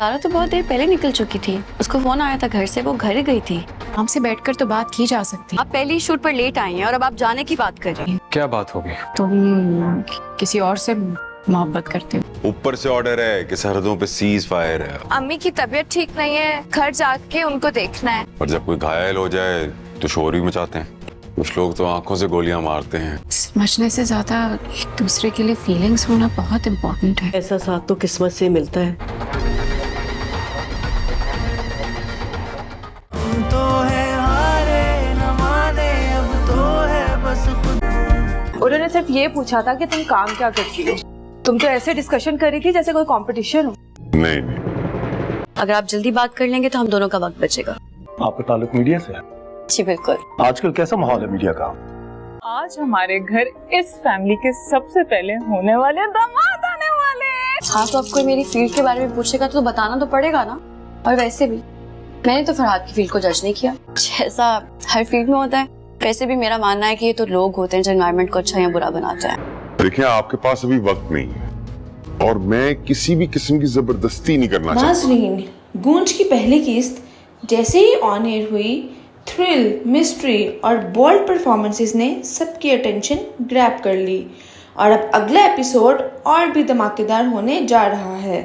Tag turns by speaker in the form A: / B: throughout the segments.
A: सारा तो बहुत देर पहले निकल चुकी थी। उसको फोन आया था घर से, वो घर ही गई थी।
B: हमसे बैठकर तो बात की जा सकती।
A: आप पहले ही शूट पर लेट आई हैं और अब आप जाने की बात कर रही हैं।
C: क्या बात होगी?
B: तुम किसी और से मोहब्बत करते हो।
D: ऊपर से ऑर्डर है कि सरहदों पे सीज फायर है।
E: अम्मी की तबीयत ठीक नहीं है, घर जाके उनको देखना है।
D: और जब कोई घायल हो जाए तो शोर भी मचाते हैं। कुछ लोग तो आंखों से गोलियां मारते हैं।
B: समझने से ज्यादा एक दूसरे के लिए फीलिंग्स होना बहुत इम्पोर्टेंट है।
F: ऐसा साथ तो किस्मत से मिलता है।
E: उन्होंने सिर्फ ये पूछा था कि तुम काम क्या करती हो। तुम तो ऐसे डिस्कशन कर रही थी जैसे कोई कंपटीशन हो।
D: नहीं।
A: अगर आप जल्दी बात कर लेंगे तो हम दोनों का वक्त बचेगा।
G: आपका ताल्लुक मीडिया से है?
A: जी बिल्कुल।
G: आजकल कैसा माहौल है मीडिया का?
H: आज हमारे घर इस फैमिली के सबसे पहले होने वाले दामाद आने वाले हैं।
A: हाँ तो आपको मेरी फील्ड के बारे में पूछेगा तो बताना तो पड़ेगा ना। और वैसे भी मैंने तो फरहाद की फील्ड को जज नहीं किया, जैसा हर फील्ड में होता है। वैसे भी मेरा मानना है कि ये तो लोग होते हैं जो एनवायरनमेंट को अच्छा या बुरा बनाते हैं।
D: देखिए, आपके पास अभी वक्त नहीं है और मैं किसी भी किस्म की जबरदस्ती नहीं करना चाहता।
I: नाज़रीन, गूंज की पहली किस्त जैसे ही ऑन एयर हुई, थ्रिल, मिस्ट्री और बोल्ड परफॉर्मेंसेस ने सबकी अटेंशन ग्रैब कर ली और अब अगला एपिसोड और भी धमाकेदार होने जा रहा है।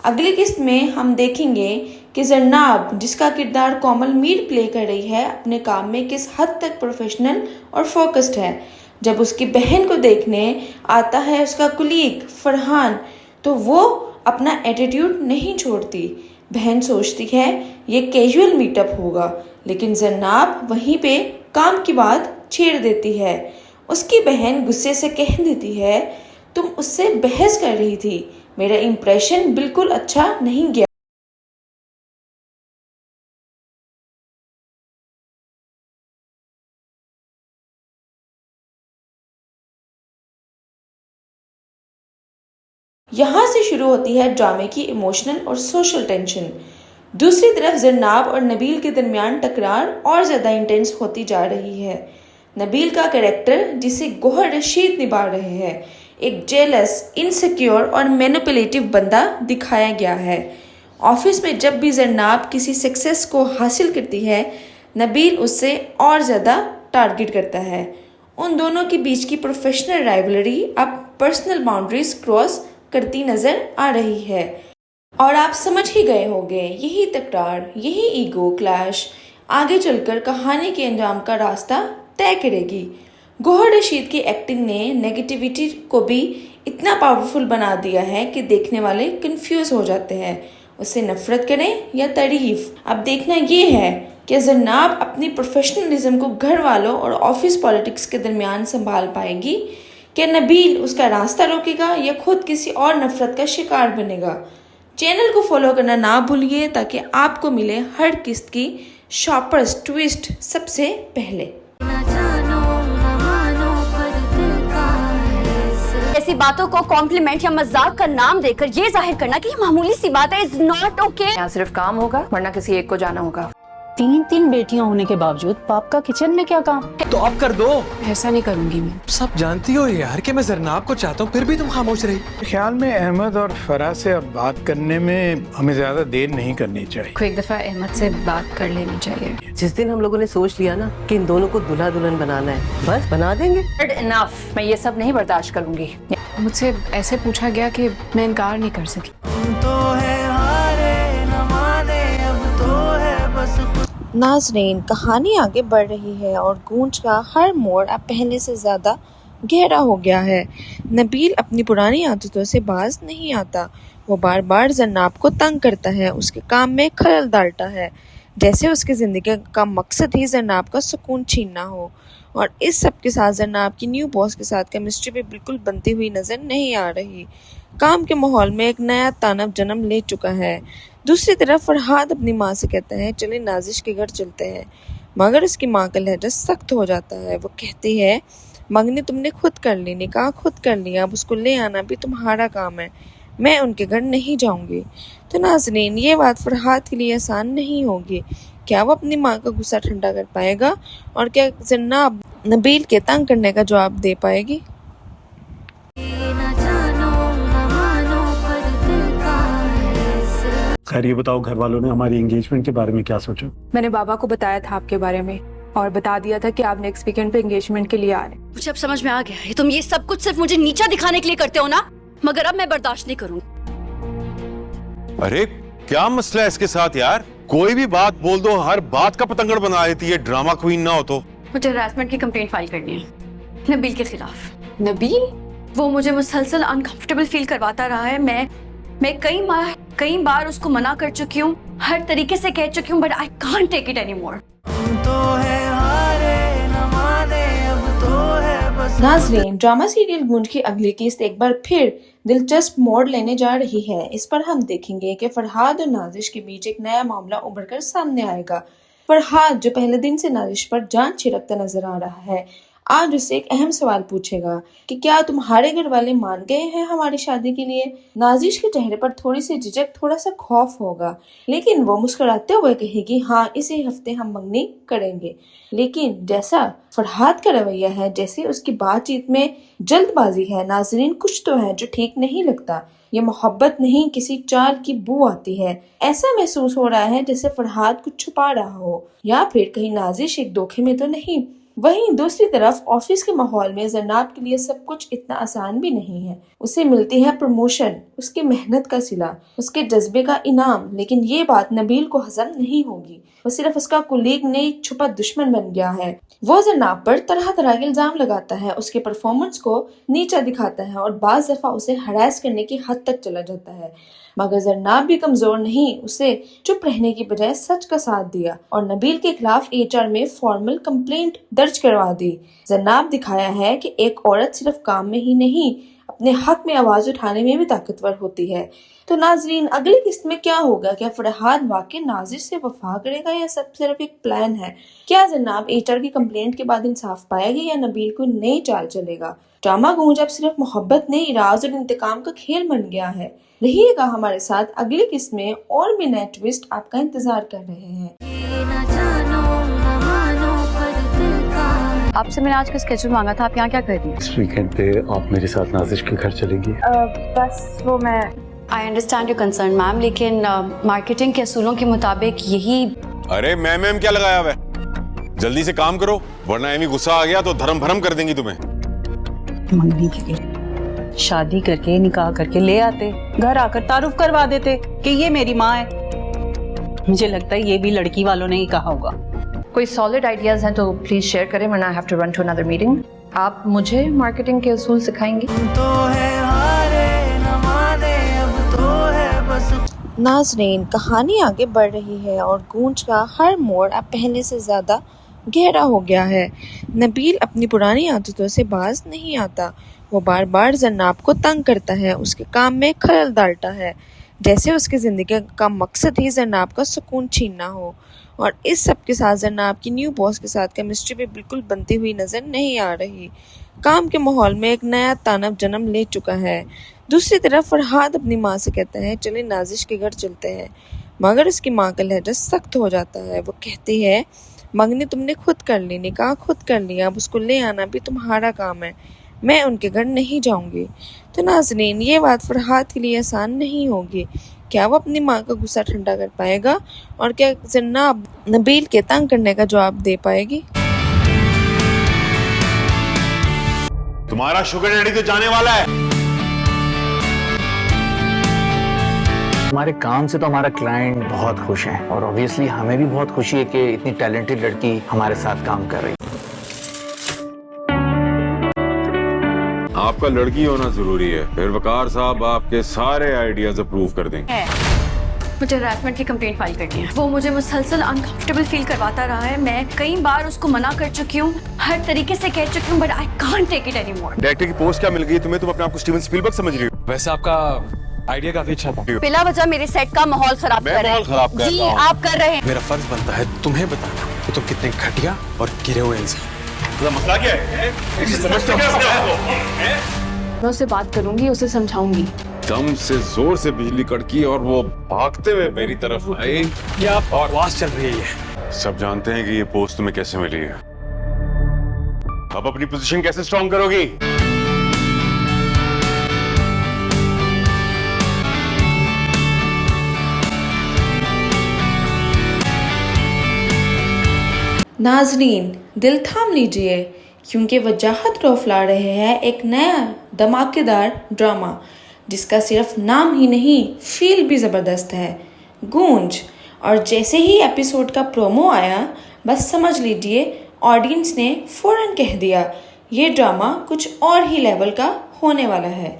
I: अगली किस्त में हम देखेंगे कि जरनाब, जिसका किरदार कोमल मीर प्ले कर रही है, अपने काम में किस हद तक प्रोफेशनल और फोकस्ड है। जब उसकी बहन को देखने आता है उसका कुलीग फरहान, तो वो अपना एटीट्यूड नहीं छोड़ती। बहन सोचती है ये कैजुअल मीटअप होगा, लेकिन जरनाब वहीं पे काम की बात छेड़ देती है। उसकी बहन गुस्से से कह देती है, तुम उससे बहस कर रही थी, मेरा इंप्रेशन बिल्कुल अच्छा नहीं गया। यहाँ से शुरू होती है ड्रामे की इमोशनल और सोशल टेंशन। दूसरी तरफ जरनाब और नबील के दरमियान टकरार और ज़्यादा इंटेंस होती जा रही है। नबील का कैरेक्टर, जिसे गौहर रशीद निभा रहे हैं, एक जेलस, इनसिक्योर और मैनिपुलेटिव बंदा दिखाया गया है। ऑफिस में जब भी जरनाब किसी सक्सेस को हासिल करती है, नबील उससे और ज़्यादा टारगेट करता है। उन दोनों के बीच की प्रोफेशनल राइवलरी अब पर्सनल बाउंड्रीज क्रॉस करती नजर आ रही है। और आप समझ ही गए होंगे, यही तकरार, यही ईगो क्लैश आगे चलकर कहानी के अंजाम का रास्ता तय करेगी। गौहर रशीद की एक्टिंग ने नेगेटिविटी को भी इतना पावरफुल बना दिया है कि देखने वाले कंफ्यूज हो जाते हैं, उससे नफरत करें या तारीफ। अब देखना ये है कि जरनाब अपनी प्रोफेशनलिज्म को घर वालों और ऑफिस पॉलिटिक्स के दरमियान संभाल पाएगी। क्या नबील उसका रास्ता रोकेगा या खुद किसी और नफरत का शिकार बनेगा? चैनल को फॉलो करना ना भूलिए ताकि आपको मिले हर किस्त की शॉपर्स ट्विस्ट सबसे पहले।
A: ऐसी बातों को कॉम्प्लीमेंट या मजाक का नाम देकर ये जाहिर करना कि ये मामूली सी बात है इज नॉट ओके।
B: यहाँ सिर्फ काम होगा, वरना किसी एक को जाना होगा।
J: 3 बेटियां होने के बावजूद बाप का किचन में क्या काम?
C: तो आप कर दो।
B: ऐसा नहीं करूंगी मैं।
C: सब जानती हो यार कि मैं जरनाब को चाहता हूँ, फिर भी तुम खामोश रही।
G: ख्याल में अहमद और फराह से अब बात करने में हमें ज्यादा देर नहीं करनी चाहिए।
B: कोई एक दफा अहमद से बात कर लेनी चाहिए।
F: जिस दिन हम लोगों ने सोच लिया ना कि इन दोनों को दूल्हा दुल्हन बनाना है, बस बना देंगे।
B: इनफ, मैं ये सब नहीं बर्दाश्त करूंगी। मुझसे ऐसे पूछा गया कि मैं इनकार नहीं कर सकी।
I: नाज़रीन, कहानी आगे बढ़ रही है और गूंज का हर मोड़ अब पहले से ज़्यादा गहरा हो गया है। नबील अपनी पुरानी आदतों से बाज नहीं आता। वो बार बार जरनाब को तंग करता है, उसके काम में खलल डालता है, जैसे उसकी ज़िंदगी का मकसद ही जरनाब का सुकून छीनना हो। और इस सब के साथ जरनाब की न्यू बॉस के साथ केमिस्ट्री भी बिल्कुल बनती हुई नज़र नहीं आ रही। काम के माहौल में एक नया तानव जन्म ले चुका है। दूसरी तरफ फरहाद अपनी माँ से कहता है चले नाजिश के घर चलते हैं, मगर उसकी माँ का लहजा सख्त हो जाता है। वो कहती है मंगनी तुमने खुद कर ली, निकाह खुद कर लिया, अब उसको ले आना भी तुम्हारा काम है, मैं उनके घर नहीं जाऊंगी। तो नाज़रीन, ये बात फरहाद के लिए आसान नहीं होगी। क्या वो अपनी माँ का गुस्सा ठंडा कर पाएगा और क्या जरनाब नबील के तंग करने का जवाब दे पाएगी?
K: खैर ये बताओ, घर वालों ने हमारी एंगेजमेंट के बारे में क्या सोचा?
E: मैंने बाबा को बताया था आपके बारे में और बता दिया था कि आप नेक्स्ट वीकेंड पे एंगेजमेंट के लिए आ रहे हैं।
A: मुझे अब समझ में आ गया है, तुम ये सब कुछ सिर्फ मुझे नीचा दिखाने के लिए करते हो ना, मगर अब मैं बर्दाश्त नहीं करूंगी।
L: अरे क्या मसला है इसके साथ यार? कोई भी बात बोल दो, हर बात का पतंगड़ बना देती है, ड्रामा क्वीन ना हो तो।
A: मुझे हरासमेंट की कंप्लेंट फाइल करनी है नबील के खिलाफ। नबील? वो मुझे मुसलसल अनकंफर्टेबल फील करवाता रहा है। मैं कई बार उसको मना कर चुकी हूँ, हर तरीके से कह चुकी हूँ, but I can't take it any more.
I: नाजरीन, ड्रामा सीरियल गूंज की अगली किस्त एक बार फिर दिलचस्प मोड़ लेने जा रही है। इस पर हम देखेंगे कि फरहाद और नाजिश के बीच एक नया मामला उभर कर सामने आएगा। फरहाद, जो पहले दिन से नाजिश पर जान छिड़कता नजर आ रहा है, आज उससे एक अहम सवाल पूछेगा कि क्या तुम्हारे घर वाले मान गए हैं हमारी शादी के लिए। नाजिश के चेहरे पर थोड़ी सी झिझक, थोड़ा सा खौफ होगा, लेकिन वो मुस्कुराते हुए कहेगी हाँ, इसी हफ्ते हम मंगनी करेंगे। लेकिन जैसा फरहाद का रवैया है, जैसे उसकी बातचीत में जल्दबाजी है, नाजरीन कुछ तो है जो ठीक नहीं लगता। ये मोहब्बत नहीं, किसी चाल की बू आती है। ऐसा महसूस हो रहा है जैसे फरहाद कुछ छुपा रहा हो, या फिर कहीं नाजिश एक धोखे में तो नहीं। वहीं दूसरी तरफ ऑफिस के माहौल में जरनाब के लिए सब कुछ इतना आसान भी नहीं है। उसे मिलती है प्रमोशन, उसकी मेहनत का सिला, उसके जज्बे का इनाम, लेकिन ये बात नबील को हजम नहीं होगी। वो सिर्फ उसका कुलीग नहीं, एक छुपा दुश्मन बन गया है। वो जरनाब पर तरह तरह के इल्जाम लगाता है, उसके परफॉर्मेंस को नीचा दिखाता है और बाज दफा उसे हरास करने की हद तक चला जाता है। मगर जरनाब भी कमजोर नहीं, उसे चुप रहने की बजाय सच का साथ दिया और नबील के खिलाफ एचआर में फॉर्मल कंप्लेंट दर्ज करवा दी। जरनाब दिखाया है कि एक औरत सिर्फ काम में ही नहीं, अपने हक में आवाज उठाने में भी ताकतवर होती है। तो नाजरीन, अगली किस्त में क्या होगा? क्या फरहाद वाकई नाजिश से वफा करेगा या सब सिर्फ एक प्लान है? क्या जरनाब एचआर की कंप्लेंट के बाद इंसाफ पाएगी या नबील को नई चाल चलेगा? ड्रामा गूंज अब सिर्फ मोहब्बत नहीं, राज और इंतकाम का खेल बन गया है। रहिएगा हमारे साथ, अगली किस्त में और भी नए ट्विस्ट आपका इंतजार कर रहे हैं।
A: आपसे मैंने आज का स्केड्यूल मांगा था, आप यहाँ क्या कर रही हैं?
K: इस वीकेंड पे आप मेरे साथ नाजिश के घर चलेंगी?
E: बस वो मैं
A: I understand your concern ma'am, लेकिन मार्केटिंग के असूलों के मुताबिक यही।
L: अरे मैम क्या लगाया हुआ है? जल्दी से काम करो, वरना एमी गुस्सा आ गया तो धर्म भरम कर देंगी तुम्हें।
J: मंगनी के लिए शादी करके निकाह करके ले आते, घर आकर तारुफ करवा देते कि ये मेरी माँ है। मुझे लगता है ये भी लड़की वालों ने ही कहा होगा।
B: कोई सॉलिड आइडियाज हैं तो प्लीज शेयर करें, वरना I have to run to another meeting. आप मुझे मार्केटिंग के असूल सिखाएंगी?
I: नाजरीन, कहानी आगे बढ़ रही है और गूंज का हर मोड़ अब पहले से ज्यादा गहरा हो गया है। नबील अपनी पुरानी आदतों से बाज नहीं आता। वो बार बार जन्नाब को तंग करता है, उसके काम में खलल डालता है, जैसे उसकी जिंदगी का मकसद ही जन्नाब का सुकून छीनना हो। और इस सब के साथ जन्नाब की न्यू बॉस के साथ केमिस्ट्री भी बिल्कुल बनती हुई नजर नहीं आ रही। काम के माहौल में एक नया तानव जन्म ले चुका है। दूसरी तरफ फरहाद अपनी माँ से कहता है चले नाजिश के घर चलते हैं, मगर उसकी माँ का लहजा सख्त हो जाता है। वो कहती है मंगनी तुमने खुद कर ली, निकाह खुद कर लिया, अब उसको ले आना भी तुम्हारा काम है, मैं उनके घर नहीं जाऊंगी। तो नाज़रीन, ये बात फरहाद के लिए आसान नहीं होगी। क्या वो अपनी माँ का गुस्सा ठंडा कर पाएगा और क्या जन्नाब नबील के तंग करने का जवाब दे पाएगी?
L: तुम्हारा शुगर डैडी तो जाने वाला है।
K: हमारे काम से तो हमारा क्लाइंट बहुत खुश है और ऑब्वियसली हमें भी बहुत खुशी है कि इतनी टैलेंटेड लड़की हमारे साथ काम कर रही है।
L: आपका लड़की होना जरूरी है, फिर वकार साहब आपके सारे आइडियाज अप्रूव कर देंगे।
A: मुझे हरासमेंट की कंप्लेंट फाइल करनी है। वो मुझे मुसलसल अनकंफर्टेबल फील करवाता रहा है। मैं कई बार उसको मना कर चुकी हूँ, हर तरीके से कह चुकी हूँ, but I can't take it anymore.
L: Director की पोस्ट क्या मिल गई तुम्हें? तुम अपने आप को स्टीवन स्पीलबर्ग समझ रही हो?
C: वैसे आपका आइडिया काफी अच्छा था।
A: बिला वजह मेरे सेट का माहौल खराब कर रहे हैं। जी आप कर रहे हैं।
C: मेरा फर्ज बनता है तुम्हें बताना कि तुम कितने घटिया और गिरे हुए इंसान।
L: मसला क्या है? समझते क्या आपको?
B: मैं उससे बात करूंगी, उसे समझाऊंगी।
L: दम से जोर से बिजली कड़की और वो भागते हुए मेरी तरफ आई।
C: क्या बकवास चल रही है?
L: सब जानते हैं कि ये पोस्ट तुम्हें कैसे मिली है। अब अपनी पोजीशन कैसे स्ट्रॉन्ग करोगी?
I: नाजरीन, दिल थाम लीजिए क्योंकि वजाहत रऊफ ला रहे हैं एक नया धमाकेदार ड्रामा जिसका सिर्फ नाम ही नहीं, फील भी ज़बरदस्त है, गूंज। और जैसे ही एपिसोड का प्रोमो आया, बस समझ लीजिए ऑडियंस ने फ़ौरन कह दिया ये ड्रामा कुछ और ही लेवल का होने वाला है।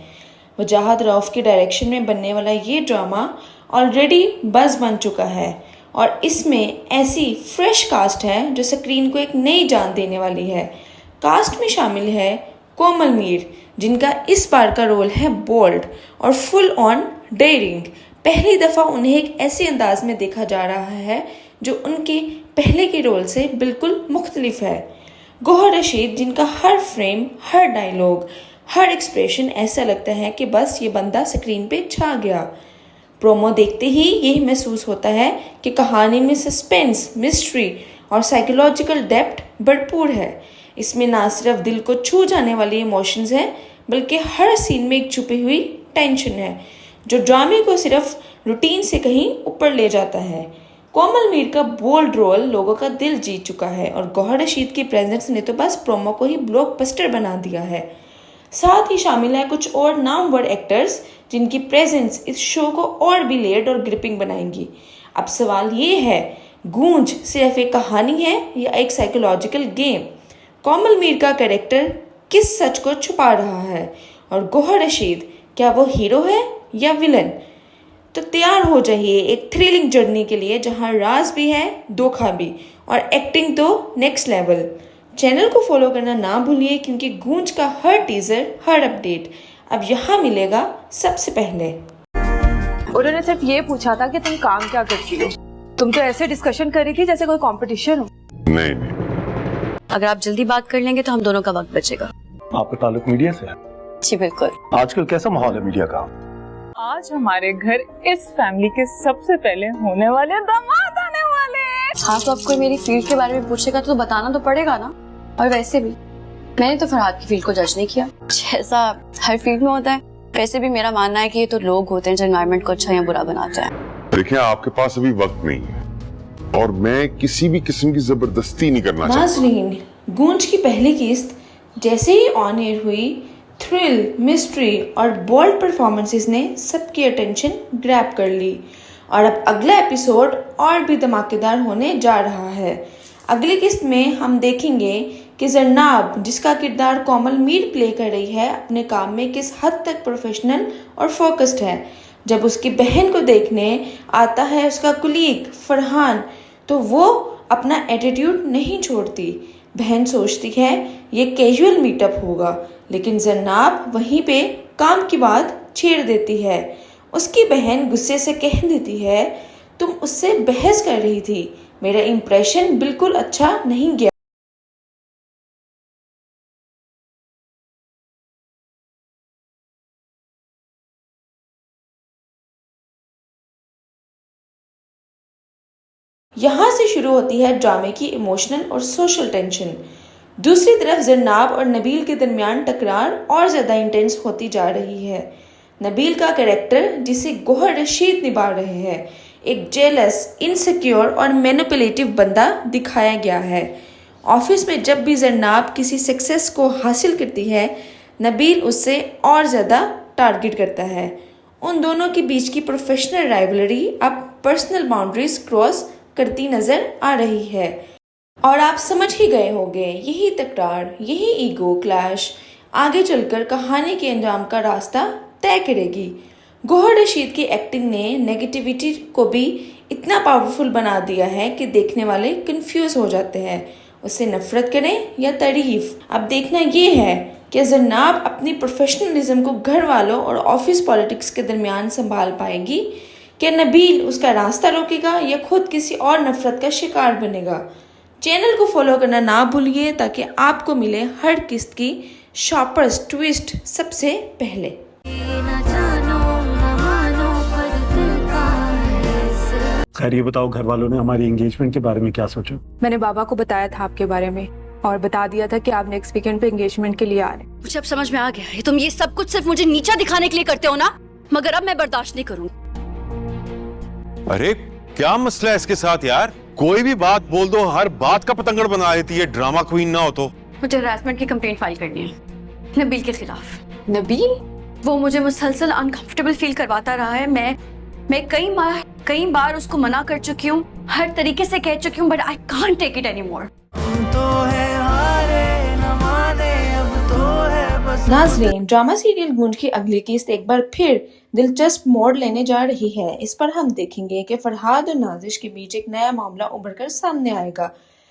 I: वजाहत रऊफ के डायरेक्शन में बनने वाला ये ड्रामा ऑलरेडी बज़ बन चुका है और इसमें ऐसी फ्रेश कास्ट है जो स्क्रीन को एक नई जान देने वाली है। कास्ट में शामिल है कोमल मीर, जिनका इस बार का रोल है बोल्ड और फुल ऑन डेयरिंग। पहली दफ़ा उन्हें एक ऐसे अंदाज में देखा जा रहा है जो उनके पहले के रोल से बिल्कुल मुख्तलिफ है। गौहर रशीद, जिनका हर फ्रेम, हर डायलॉग, हर एक्सप्रेशन ऐसा लगता है कि बस ये बंदा स्क्रीन पे छा गया। प्रोमो देखते ही यही महसूस होता है कि कहानी में सस्पेंस, मिस्ट्री और साइकोलॉजिकल डेप्थ भरपूर है। इसमें ना सिर्फ दिल को छू जाने वाली इमोशंस हैं, बल्कि हर सीन में एक छुपी हुई टेंशन है जो ड्रामे को सिर्फ रूटीन से कहीं ऊपर ले जाता है। कोमल मीर का बोल्ड रोल लोगों का दिल जीत चुका है और गौहर रशीद की प्रेजेंस ने तो बस प्रोमो को ही ब्लॉकबस्टर बना दिया है। साथ ही शामिल है कुछ और नामवर एक्टर्स जिनकी प्रेजेंस इस शो को और भी लेयर्ड और ग्रिपिंग बनाएंगी। अब सवाल ये है, गूंज सिर्फ एक कहानी है या एक साइकोलॉजिकल गेम? कोमल मीर का कैरेक्टर किस सच को छुपा रहा है और गौहर रशीद क्या वो हीरो है या विलन? तो तैयार हो जाइए एक थ्रिलिंग जर्नी के लिए जहां राज भी है, धोखा भी और एक्टिंग तो नेक्स्ट लेवल। चैनल को फॉलो करना ना भूलिए क्योंकि गूंज का हर टीजर, हर अपडेट अब यहाँ मिलेगा सबसे पहले।
E: उन्होंने सिर्फ ये पूछा था कि तुम काम क्या करती हो। तुम तो ऐसे डिस्कशन कर रही थी जैसे कोई कंपटीशन हो।
D: नहीं नहीं,
A: अगर आप जल्दी बात कर लेंगे तो हम दोनों का वक्त बचेगा।
K: आपका ताल्लुक मीडिया से है?
A: जी बिल्कुल।
K: आजकल कैसा माहौल है मीडिया का?
H: आज हमारे घर इस फैमिली के सबसे पहले होने वाले दामाद आने वाले हैं।
A: हाँ, तो आपको मेरी फील्ड के बारे में पूछेगा तो बताना तो पड़ेगा ना। और वैसे भी मैंने तो फरहाद की फील्ड को जज नहीं किया। जैसा हर फील्ड में होता है, वैसे भी मेरा मानना है कि ये तो लोग होते हैं जो एनवायरनमेंट को अच्छा या बुरा बनाते हैं।
D: देखिए आपके पास अभी वक्त नहीं है और मैं किसी भी किस्म की जबरदस्ती नहीं करना चाहता।
I: नाज़रीन, गूंज की पहली किस्त जैसे ही ऑन एयर हुई, थ्रिल, मिस्ट्री और बोल्ड परफॉर्मेंसेस ने सबकी अटेंशन ग्रैब कर ली और अब अगला एपिसोड और भी धमाकेदार होने जा रहा है। अगली किस्त में हम देखेंगे कि जरनाब, जिसका किरदार कोमल मीर प्ले कर रही है, अपने काम में किस हद तक प्रोफेशनल और फोकस्ड है। जब उसकी बहन को देखने आता है उसका कुलीग फरहान, तो वो अपना एटीट्यूड नहीं छोड़ती। बहन सोचती है ये कैजुअल मीटअप होगा, लेकिन जरनाब वहीं पे काम की बात छेड़ देती है। उसकी बहन गुस्से से कह देती है, तुम उससे बहस कर रही थी, मेरा इंप्रेशन बिल्कुल अच्छा नहीं गया। यहाँ से शुरू होती है ड्रामे की इमोशनल और सोशल टेंशन। दूसरी तरफ जरनाब और नबील के दरमियान टकरार और ज़्यादा इंटेंस होती जा रही है। नबील का कैरेक्टर, जिसे गौहर रशीद निभा रहे हैं, एक जेलस, इनसिक्योर और मैनिपुलेटिव बंदा दिखाया गया है। ऑफिस में जब भी जरनाब किसी सक्सेस को हासिल करती है, नबील उससे और ज़्यादा टारगेट करता है। उन दोनों के बीच की प्रोफेशनल राइवलरी अब पर्सनल बाउंड्रीज क्रॉस करती नजर आ रही है और आप समझ ही गए होंगे, यही तकरार, यही ईगो क्लैश आगे चलकर कहानी के अंजाम का रास्ता तय करेगी। गौहर रशीद की एक्टिंग ने नेगेटिविटी को भी इतना पावरफुल बना दिया है कि देखने वाले कंफ्यूज हो जाते हैं, उससे नफरत करें या तारीफ। अब देखना ये है कि जरनाब अपनी प्रोफेशनलिज्म को घर वालों और ऑफिस पॉलिटिक्स के दरमियान संभाल पाएगी, कि नबील उसका रास्ता रोकेगा या खुद किसी और नफरत का शिकार बनेगा। चैनल को फॉलो करना ना भूलिए ताकि आपको मिले हर किस्त की शार्पेस्ट ट्विस्ट सबसे पहले।
K: खैर ये बताओ, घर वालों ने हमारी एंगेजमेंट के बारे में क्या सोचा?
E: मैंने बाबा को बताया था आपके बारे में और बता दिया था कि आप नेक्स्ट वीकेंड पे एंगेजमेंट के लिए आ रहे हैं।
A: मुझे अब समझ में आ गया है, तुम ये सब कुछ सिर्फ मुझे नीचा दिखाने के लिए करते हो ना, मगर अब मैं बर्दाश्त नहीं करूंगी।
L: अरे क्या मसला है इसके साथ यार? कोई भी बात बोल दो, हर बात का पतंगड़ बना देती है, ड्रामा क्वीन ना हो तो।
A: मुझे हरासमेंट की कंप्लेंट फाइल करनी है नबील के खिलाफ। नबील? वो मुझे मुसलसल अनकंफर्टेबल फील करवाता रहा है। मैं कई बार उसको मना कर चुकी हूँ, हर तरीके से कह चुकी हूँ, but I can't take it any more.
I: नाज़रीन, ड्रामा सीरियल गूंज की अगली किस्त एक बार फिर दिलचस्प मोड़ लेने जा रही है। इस पर हम देखेंगे कि फरहाद और नाजिश के बीच एक नया मामला उभर कर सामने आएगा।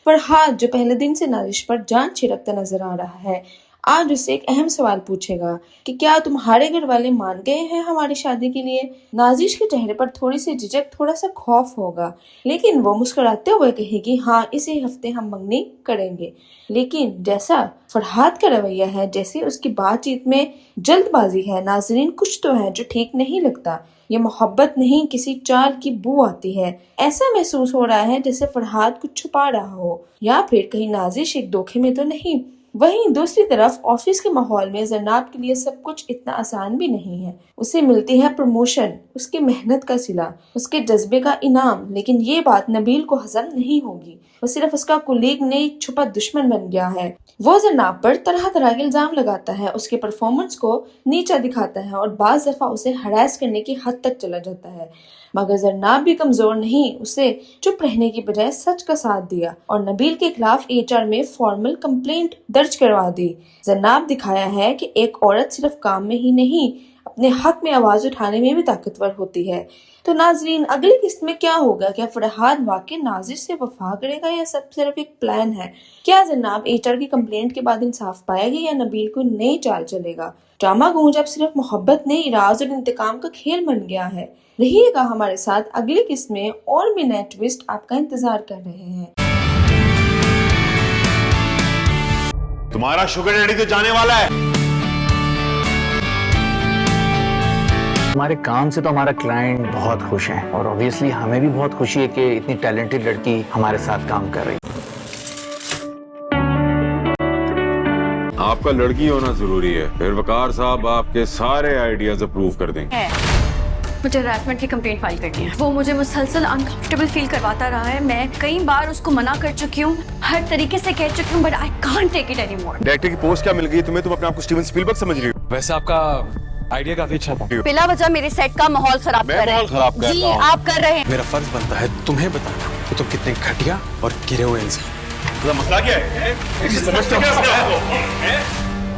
I: फरहाद, जो पहले दिन से नाजिश पर जान छिड़कता नजर आ रहा है, आज उससे एक अहम सवाल पूछेगा कि क्या तुम्हारे घर वाले मान गए हैं हमारी शादी के लिए। नाजिश के चेहरे पर थोड़ी सी झिझक, थोड़ा सा खौफ होगा, लेकिन वो मुस्कुराते हुए कहेगी हाँ, इसी हफ्ते हम मंगनी करेंगे। लेकिन जैसा फरहाद का रवैया है, जैसे उसकी बातचीत में जल्दबाजी है, नाजरीन कुछ तो है जो ठीक नहीं लगता। ये मोहब्बत नहीं, किसी चाल की बू आती है। ऐसा महसूस हो रहा है जैसे फरहाद कुछ छुपा रहा हो, या फिर कहीं नाजिश एक धोखे में तो नहीं। वहीं दूसरी तरफ ऑफिस के माहौल में जरनाब के लिए सब कुछ इतना आसान भी नहीं है। उसे मिलती है प्रमोशन, उसकी मेहनत का सिला, उसके जज्बे का इनाम, लेकिन ये बात नबील को हजम नहीं होगी। वो सिर्फ उसका कुलीग नहीं, एक छुपा दुश्मन बन गया है। वो जरनाब पर तरह तरह के इल्जाम लगाता है, उसके परफॉर्मेंस को नीचा दिखाता है और बाज दफा उसे हरास करने की हद तक चला जाता है। मगर जरनाब भी कमजोर नहीं, उसे चुप रहने की बजाय सच का साथ दिया और नबील के खिलाफ HR में फॉर्मल कंप्लेंट दर्ज करवा दी। जरनाब दिखाया है कि एक औरत सिर्फ काम में ही नहीं, अपने हक में आवाज उठाने में भी ताकतवर होती है। तो नाजरीन, अगली किस्त में क्या होगा? क्या फरहाद वाकई नाजिश से वफा करेगा या सब सिर्फ एक प्लान है? क्या जरनाब HR की कंप्लेंट के बाद इंसाफ पाएगी या नबील को नई चाल चलेगा? ड्रामा गूंज अब सिर्फ मोहब्बत नहीं, राज और इंतकाम का खेल बन गया है। रहिएगा हमारे साथ, अगली किस्त में और भी नए ट्विस्ट आपका इंतजार कर रहे हैं।
L: तुम्हारा शुगर डैडी तो जाने वाला है।
K: हमारे काम से तो हमारा क्लाइंट बहुत खुश है और ऑब्वियसली हमें भी बहुत खुशी है कि इतनी टैलेंटेड लड़की हमारे साथ काम कर रही है।
L: आपका लड़की होना जरूरी है, फिर वकार साहब आपके सारे आइडियाज अप्रूव कर देंगे।
A: मुझे हरासमेंट की कंप्लेंट फाइल करनी है। वो मुझे मुसलसल अनकंफर्टेबल फील करवाता रहा है। मैं कई बार उसको मना कर चुकी हूँ, हर तरीके से कह चुकी हूँ, but I can't take it any more.
L: Director की पोस्ट क्या मिल गई तुम्हें? तुम अपने आप को स्टीवन स्पीलबर्ग समझ रही हो?
C: वैसे आपका आइडिया काफी अच्छा था।
A: बिला वजह मेरे सेट का माहौल खराब कर रहे हैं। जी आप कर रहे हैं।
C: मेरा फर्ज बनता है तुम्हें बताना कि तुम कितने घटिया और गिरे हुए इंसान।
L: मसला क्या है? समझते क्या?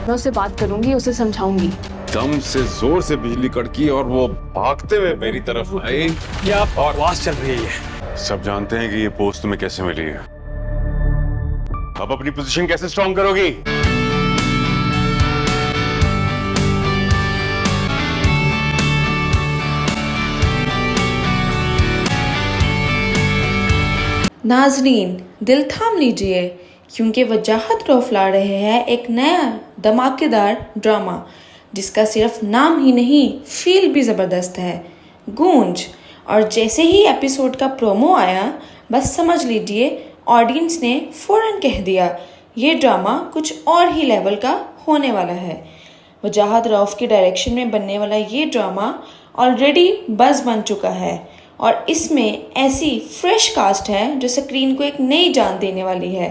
E: मैं उससे बात करूंगी, उसे समझाऊंगी।
L: दम से जोर से बिजली कड़की और वो भागते हुए मेरी तरफ आए।
C: क्या आवाज चल रही है?
L: सब जानते हैं कि ये पोस्ट तुम्हें कैसे मिली है। अब अपनी पोजीशन कैसे स्ट्रॉन्ग करोगी?
I: नाजरीन, दिल थाम लीजिए, क्योंकि वजाहत रौफला रहे हैं एक नया धमाकेदार ड्रामा, जिसका सिर्फ नाम ही नहीं, फील भी ज़बरदस्त है, गूंज। और जैसे ही एपिसोड का प्रोमो आया, बस समझ लीजिए ऑडियंस ने फौरन कह दिया ये ड्रामा कुछ और ही लेवल का होने वाला है। वजाहत रऊफ के डायरेक्शन में बनने वाला ये ड्रामा ऑलरेडी बज़ बन चुका है और इसमें ऐसी फ्रेश कास्ट है जो स्क्रीन को एक नई जान देने वाली है।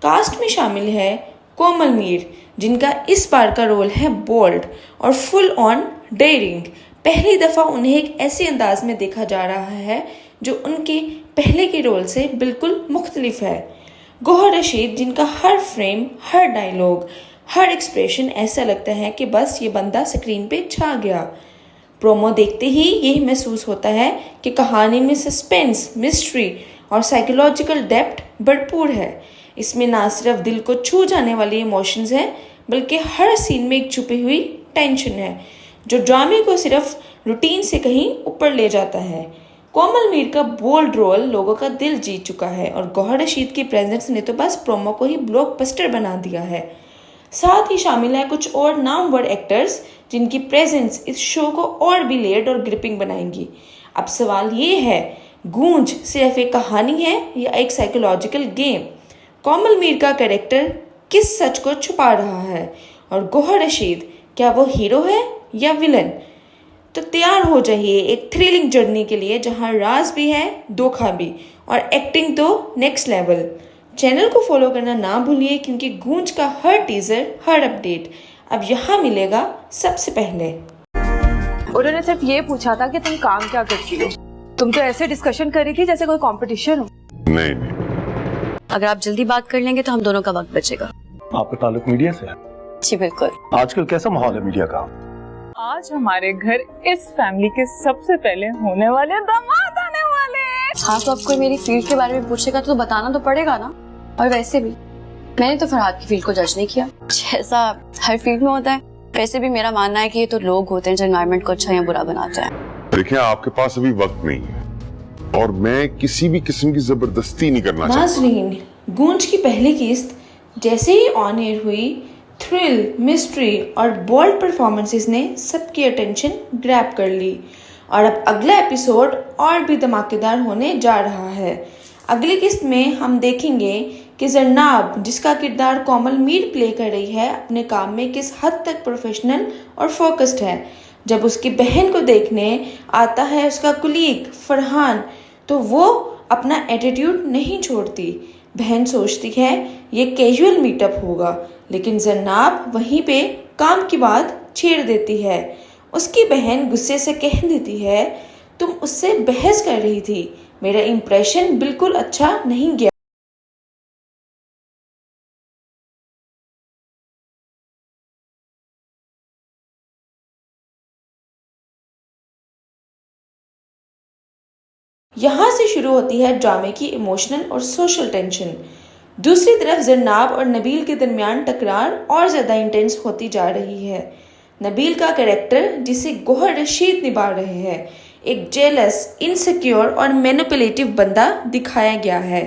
I: कास्ट में शामिल है कोमल मीर, जिनका इस बार का रोल है बोल्ड और फुल ऑन डेयरिंग। पहली दफ़ा उन्हें एक ऐसे अंदाज में देखा जा रहा है जो उनके पहले के रोल से बिल्कुल मुख्तलिफ है। गोहर रशीद, जिनका हर फ्रेम, हर डायलॉग, हर एक्सप्रेशन ऐसा लगता है कि बस ये बंदा स्क्रीन पे छा गया। प्रोमो देखते ही यही महसूस होता है कि कहानी में सस्पेंस, मिस्ट्री और साइकोलॉजिकल डेप्थ भरपूर है। इसमें ना सिर्फ दिल को छू जाने वाली इमोशंस हैं, बल्कि हर सीन में एक छुपी हुई टेंशन है जो ड्रामे को सिर्फ रूटीन से कहीं ऊपर ले जाता है। कोमल मीर का बोल्ड रोल लोगों का दिल जीत चुका है और गौहर रशीद की प्रेजेंस ने तो बस प्रोमो को ही ब्लॉकबस्टर बना दिया है। साथ ही शामिल है कुछ और नामवर एक्टर्स जिनकी प्रेजेंस इस शो को और भी लेयर्ड और ग्रिपिंग बनाएंगी। अब सवाल ये है, गूंज सिर्फ एक कहानी है या एक साइकोलॉजिकल गेम? कोमल मीर का कैरेक्टर किस सच को छुपा रहा है और गौहर रशीद क्या वो हीरो है या विलन? तो तैयार हो जाइए एक थ्रिलिंग जर्नी के लिए जहां राज भी है, धोखा भी और एक्टिंग तो नेक्स्ट लेवल। चैनल को फॉलो करना ना भूलिए क्योंकि गूंज का हर टीजर, हर अपडेट अब यहाँ मिलेगा सबसे पहले।
E: उन्होंने सिर्फ ये पूछा था कि तुम काम क्या करती हो। तुम तो ऐसे डिस्कशन कर रही थी जैसे कोई कंपटीशन हो।
D: नहीं नहीं,
A: अगर आप जल्दी बात कर लेंगे तो हम दोनों का वक्त बचेगा।
K: आपका ताल्लुक मीडिया से है?
A: जी बिल्कुल।
K: आजकल कैसा माहौल है मीडिया का?
H: आज हमारे घर इस फैमिली के सबसे पहले होने वाले दामाद आने वाले हैं।
A: हाँ तो आपको मेरी फील्ड के बारे में पूछेगा तो बताना तो पड़ेगा ना। और वैसे भी मैंने तो फरहाद की फील्ड को जज नहीं किया। जैसा हर फील्ड में होता है वैसे भी मेरा मानना है कि ये तो लोग होते हैं जो एनवायरनमेंट को अच्छा या बुरा बनाते हैं।
D: देखिए आपके पास अभी वक्त नहीं है और मैं किसी भी किस्म की जबरदस्ती नहीं करना चाहता।
I: नाज़रीन, गूंज की पहली किस्त जैसे ही ऑन एयर हुई, थ्रिल, मिस्ट्री और बोल्ड परफॉर्मेंसेस ने सबकी अटेंशन ग्रैब कर ली और अब अगला एपिसोड और भी धमाकेदार होने जा रहा है। अगली किस्त में हम देखेंगे कि जरनाब, जिसका किरदार कोमल मीर प्ले कर रही है, अपने काम में किस हद तक प्रोफेशनल और फोकस्ड है। जब उसकी बहन को देखने आता है उसका कुलीग फरहान तो वो अपना एटीट्यूड नहीं छोड़ती। बहन सोचती है ये कैजुअल मीटअप होगा, लेकिन जरनाब वहीं पे काम की बात छेड़ देती है। उसकी बहन गुस्से से कह देती है तुम उससे बहस कर रही थी, मेरा इंप्रेशन बिल्कुल अच्छा नहीं गया। यहाँ से शुरू होती है ड्रामे की इमोशनल और सोशल टेंशन। दूसरी तरफ जरनाब और नबील के दरमियान टकरार और ज़्यादा इंटेंस होती जा रही है। नबील का कैरेक्टर, जिसे गौहर रशीद निभा रहे हैं, एक जेलस, इनसिक्योर और मैनिपुलेटिव बंदा दिखाया गया है।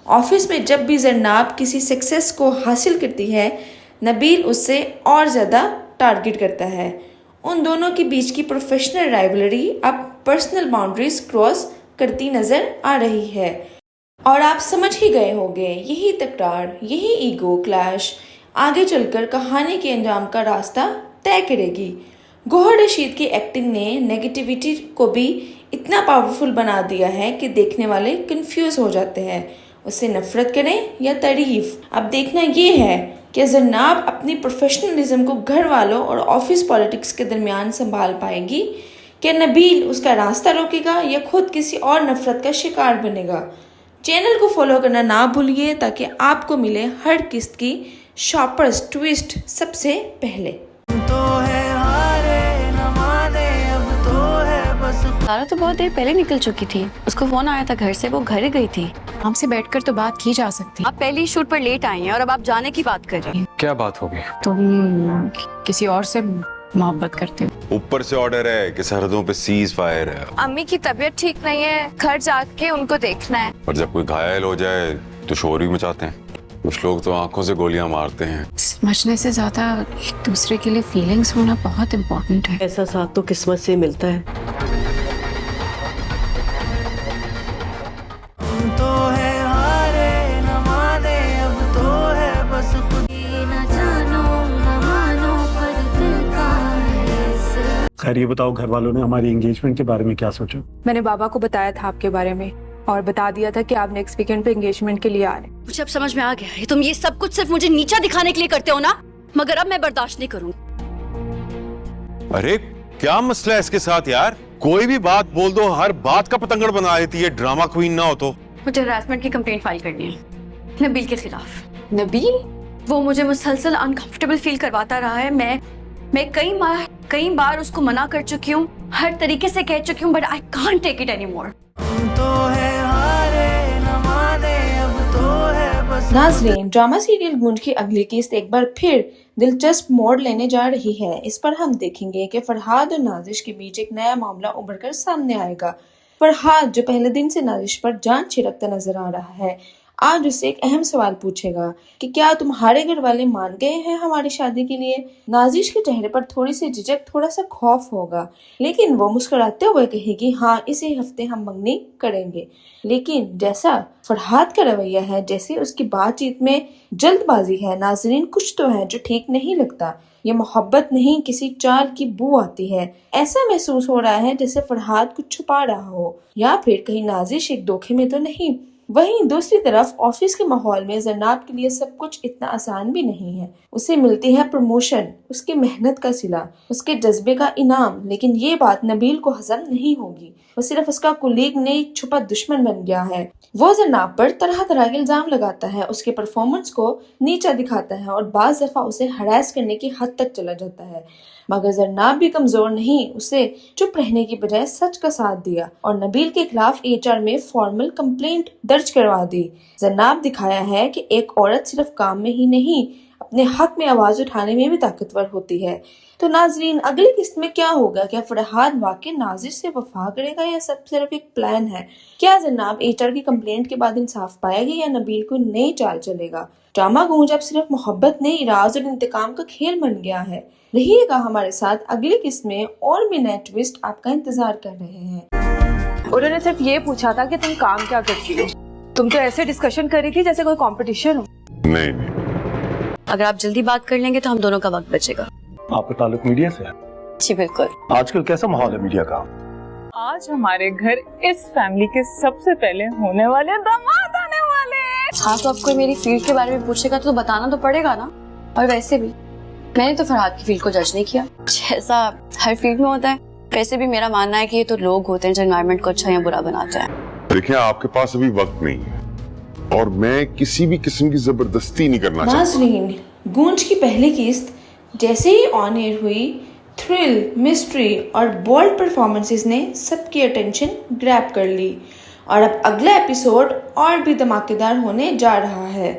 I: ऑफिस में जब भी जरनाब किसी सक्सेस को हासिल करती है, नबील उससे और ज़्यादा टारगेट करता है। उन दोनों के बीच की प्रोफेशनल राइवलरी अब पर्सनल बाउंड्रीज क्रॉस करती नजर आ रही है और आप समझ ही गए होंगे यही तकरार, यही ईगो क्लैश आगे चलकर कहानी के अंजाम का रास्ता तय करेगी। गौहर रशीद की एक्टिंग ने नेगेटिविटी को भी इतना पावरफुल बना दिया है कि देखने वाले कंफ्यूज हो जाते हैं, उससे नफरत करें या तारीफ। अब देखना ये है कि जरनाब अपनी प्रोफेशनलिज्म को घर वालों और ऑफिस पॉलिटिक्स के दरमियान संभाल पाएगी, कि नबील उसका रास्ता रोकेगा या खुद किसी और नफरत का शिकार बनेगा। चैनल को फॉलो करना ना भूलिए ताकि आपको मिले हर किस्त की शार्पेस्ट ट्विस्ट सबसे पहले।
A: सारा तो बहुत देर पहले निकल चुकी थी, उसको फोन आया था घर से, वो घर ही गई थी।
M: हमसे बैठकर तो बात की जा सकती।
A: आप पहले ही शूट पर लेट आई हैं और अब आप जाने की बात कर रही हैं।
C: क्या बात होगी?
M: तुम किसी और से मोहब्बत करते हो।
L: ऊपर से ऑर्डर है कि सरहदों पे सीज फायर है।
M: अम्मी की तबीयत ठीक नहीं है, घर जाके उनको देखना है।
L: और जब कोई घायल हो जाए तो शोर भी मचाते हैं। कुछ लोग तो आंखों से गोलियां मारते हैं।
M: समझने से ज्यादा एक दूसरे के लिए फीलिंग्स होना बहुत इम्पोर्टेंट है।
F: ऐसा साथ तो किस्मत से मिलता है।
K: खैर ये बताओ, घर वालों ने हमारी एंगेजमेंट के बारे में क्या सोचा?
E: मैंने बाबा को बताया था आपके बारे में और बता दिया था कि आप नेक्स्ट वीकेंड पे एंगेजमेंट के लिए आ रहे हैं।
A: मुझे अब समझ में आ गया है, तुम ये सब कुछ सिर्फ मुझे नीचा दिखाने के लिए करते हो ना, मगर अब मैं बर्दाश्त नहीं करूंगी।
L: अरे क्या मसला है इसके साथ यार? कोई भी बात बोल दो, हर बात का पतंगड़ बना देती है। ड्रामा क्वीन ना हो तो।
A: मुझे हरासमेंट की कंप्लेंट फाइल करनी है नबील के खिलाफ। नबील? वो मुझे मुसलसल अनकंफर्टेबल फील करवाता रहा है। मैं कई बार उसको मना कर चुकी हूँ, हर तरीके से कह चुकी हूँ, but I can't take it anymore.
I: नाज़रीन, ड्रामा सीरियल गूंज की अगली किस्त एक बार फिर दिलचस्प मोड़ लेने जा रही है। इस पर हम देखेंगे कि फरहाद और नाजिश के बीच एक नया मामला उभर कर सामने आएगा। फरहाद, जो पहले दिन से नाजिश पर जान छिड़कता नजर आ रहा है, आज उससे एक अहम सवाल पूछेगा कि क्या तुम्हारे घर वाले मान गए हैं हमारी शादी के लिए। नाजिश के चेहरे पर थोड़ी सी झिझक, थोड़ा सा खौफ होगा, लेकिन वो मुस्कुराते हुए कहेगी हाँ इसी हफ्ते हम मंगनी करेंगे। लेकिन जैसा फरहाद का रवैया है, जैसे उसकी बातचीत में जल्दबाजी है, नाजरीन कुछ तो है जो ठीक नहीं लगता। ये मोहब्बत नहीं, किसी चाल की बू आती है। ऐसा महसूस हो रहा है जैसे फरहाद कुछ छुपा रहा हो, या फिर कहीं नाजिश एक धोखे में तो नहीं। वहीं दूसरी तरफ ऑफिस के माहौल में जरनाब के लिए सब कुछ इतना आसान भी नहीं है। उसे मिलती है प्रमोशन, उसकी मेहनत का सिला, उसके जज्बे का इनाम, लेकिन ये बात नबील को हजम नहीं होगी। वो सिर्फ उसका कुलीग नहीं, छुपा दुश्मन बन गया है। वो जरनाब पर तरह तरह के इल्जाम लगाता है, उसके परफॉर्मेंस को नीचा दिखाता है और बाज दफा उसे हरास करने की हद तक चला जाता है। मगर जरनाब भी कमजोर नहीं, उसे चुप रहने की बजाय सच का साथ दिया और नबील के खिलाफ HR में फॉर्मल कंप्लेंट दर्ज करवा दी। जरनाब दिखाया है कि एक औरत सिर्फ काम में ही नहीं, अपने हक में आवाज उठाने में भी ताकतवर होती है। तो नाजरीन, अगली किस्त में क्या होगा? क्या फरहाद वाकई नाजिश से वफा करेगा या सब सिर्फ एक प्लान है? क्या जरनाब HR की कंप्लेंट के बाद इंसाफ पाएगी या नबील को नई चाल चलेगा? ड्रामा गूंज अब सिर्फ मोहब्बत नहीं, राज और इंतकाम का खेल बन गया है। रहिएगा हमारे साथ, अगली किस्त में और भी नए ट्विस्ट आपका इंतजार कर रहे हैं।
E: उन्होंने सिर्फ ये पूछा था कि तुम काम क्या करती हो। तुम तो ऐसे डिस्कशन कर रही थी जैसे कोई कंपटीशन हो।
D: नहीं,
A: अगर आप जल्दी बात कर लेंगे तो हम दोनों का वक्त बचेगा।
K: आपका ताल्लुक मीडिया से है?
A: जी बिल्कुल।
K: आजकल कैसा माहौल है मीडिया का?
H: आज हमारे घर इस फैमिली के सबसे पहले होने वाले दामाद आने वाले हैं।
A: हाँ, तो आपको मेरी फील्ड के बारे में पूछेगा तो बताना तो पड़ेगा ना। और वैसे भी मैंने तो फरहाद की फील्ड को जज नहीं किया। जैसा हर फील्ड में होता है, वैसे भी मेरा मानना है कि ये तो लोग होते हैं जो एनवायरनमेंट को अच्छा या बुरा बनाते हैं।
D: देखिए, आपके पास अभी वक्त नहीं है और मैं किसी भी किस्म की जबरदस्ती नहीं करना चाहता।
I: नाज़रीन, गूंज की पहली किस्त जैसे ही ऑन एयर हुई, थ्रिल, मिस्ट्री और बोल्ड परफॉर्मेंसेस ने सबकी अटेंशन ग्रैब कर ली और अब अगला एपिसोड और भी धमाकेदार होने जा रहा है।